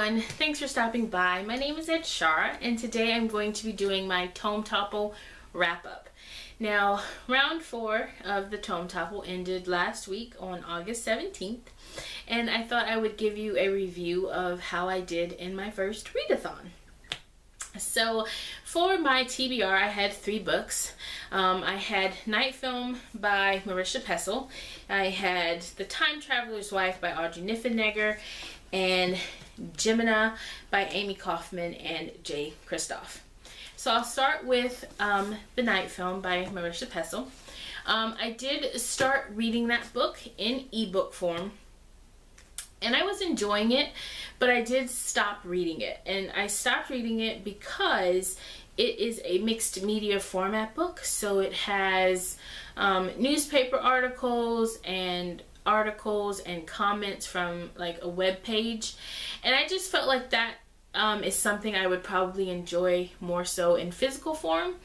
everyone, thanks for stopping by. My name is Shara, and today I'm going to be doing my Tome Topple wrap-up. Now, round 4 of the Tome Topple ended last week on August 17th, and I thought I would give you a review of how I did in my first Read-A-Thon. So, for my TBR, I had 3 books. I had Night Film by Marisha Pessl, I had The Time Traveler's Wife by Audrey Niffenegger, and Gemina by Amy Kaufman and Jay Kristoff. So I'll start with The Night Film by Marisha Pessl. I did start reading that book in ebook form, and I was enjoying it, but I did stop reading it. And I stopped reading it because it is a mixed media format book, so it has newspaper articles and comments from like a web page, and I just felt like that is something I would probably enjoy more so in physical form.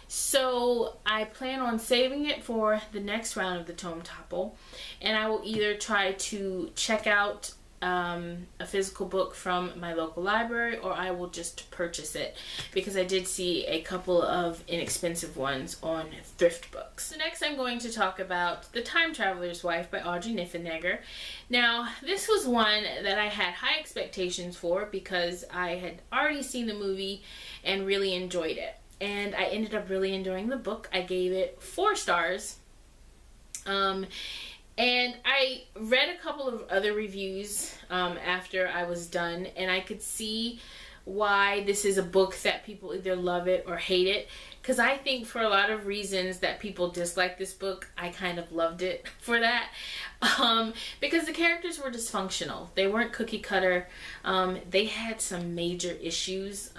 So I plan on saving it for the next round of the Tome Topple, and I will either try to check out a physical book from my local library, or I will just purchase it because I did see a couple of inexpensive ones on thrift books. So next I'm going to talk about The Time Traveler's Wife by Audrey Niffenegger. Now, this was one that I had high expectations for because I had already seen the movie and really enjoyed it. And I ended up really enjoying the book. I gave it 4 stars. And I read a couple of other reviews after I was done, and I could see why this is a book that people either love it or hate it. Because I think for a lot of reasons that people dislike this book, I kind of loved it for that. Because the characters were dysfunctional. They weren't cookie cutter. They had some major issues.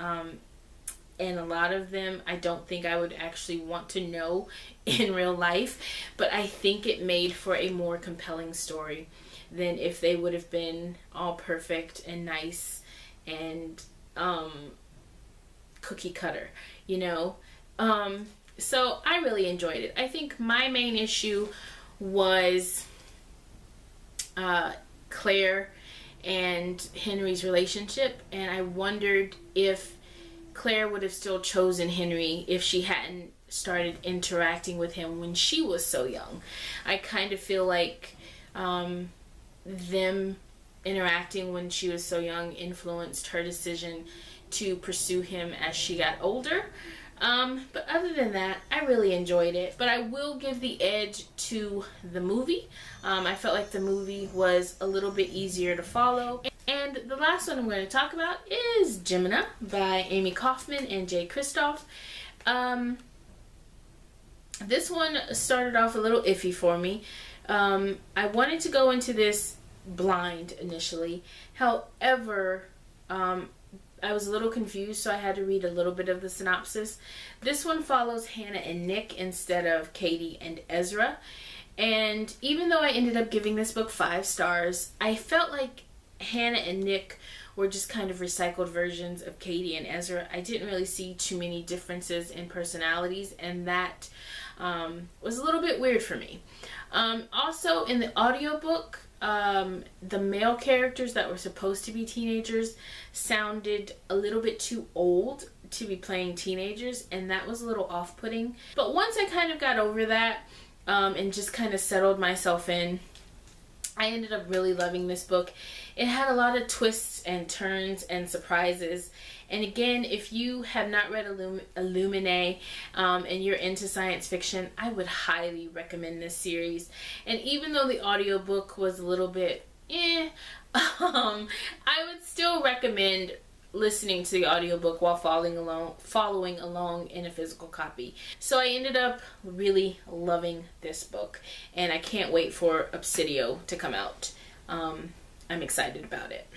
And a lot of them I don't think I would actually want to know in real life, but I think it made for a more compelling story than if they would have been all perfect and nice and cookie cutter, you know. So I really enjoyed it. I think my main issue was Claire and Henry's relationship, and I wondered if Claire would have still chosen Henry if she hadn't started interacting with him when she was so young. I kind of feel like them interacting when she was so young influenced her decision to pursue him as she got older. But other than that, I really enjoyed it. But I will give the edge to the movie. I felt like the movie was a little bit easier to follow. And the last one I'm going to talk about is Gemina by Amy Kaufman and Jay Kristoff. This one started off a little iffy for me. I wanted to go into this blind initially. However, I was a little confused, so I had to read a little bit of the synopsis. This one follows Hannah and Nick instead of Katie and Ezra. And even though I ended up giving this book 5 stars, I felt like Hannah and Nick were just kind of recycled versions of Katie and Ezra. I didn't really see too many differences in personalities, and that was a little bit weird for me. Also, in the audiobook, the male characters that were supposed to be teenagers sounded a little bit too old to be playing teenagers, and that was a little off-putting. But once I kind of got over that and just kind of settled myself in, I ended up really loving this book. It had a lot of twists and turns and surprises. And again, if you have not read Illuminae and you're into science fiction, I would highly recommend this series. And even though the audiobook was a little bit I would still recommend listening to the audiobook while following along in a physical copy. So I ended up really loving this book, and I can't wait for Obsidio to come out. I'm excited about it.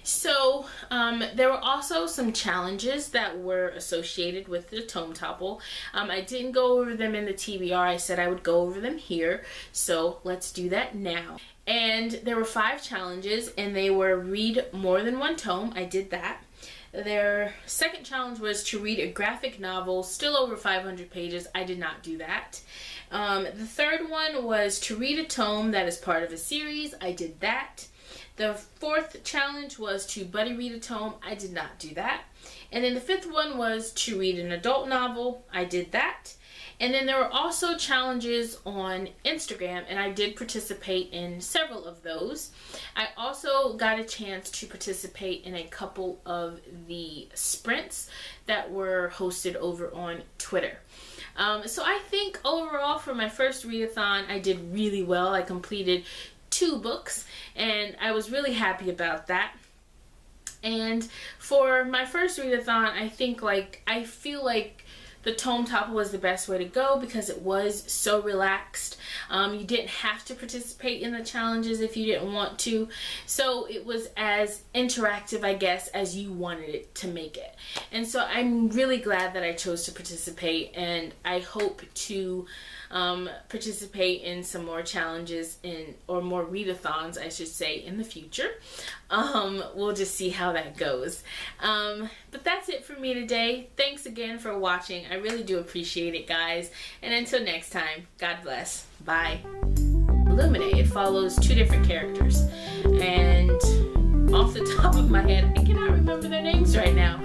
So there were also some challenges that were associated with the Tome Topple. I didn't go over them in the TBR. I said I would go over them here, so let's do that now. And there were 5 challenges, and they were read more than 1 tome. I did that. Their second challenge was to read a graphic novel still over 500 pages. I did not do that. The third one was to read a tome that is part of a series. I did that. The fourth challenge was to buddy read a tome. I did not do that. And then the fifth one was to read an adult novel. I did that. And then there were also challenges on Instagram, and I did participate in several of those. I also got a chance to participate in a couple of the sprints that were hosted over on Twitter. So I think overall for my first read-a-thon, I did really well. I completed 2 books, and I was really happy about that. And for my first read-a-thon, I feel like the Tome Topple was the best way to go because it was so relaxed. You didn't have to participate in the challenges if you didn't want to. So it was as interactive, I guess, as you wanted it to make it. And so I'm really glad that I chose to participate, and I hope to participate in some more challenges or more read-a-thons, I should say, in the future. We'll just see how that goes. But that's it for me today. Thanks again for watching. I really do appreciate it, guys. And until next time, God bless. Bye. Illuminate. It follows 2 different characters. And off the top of my head, I cannot remember their names right now.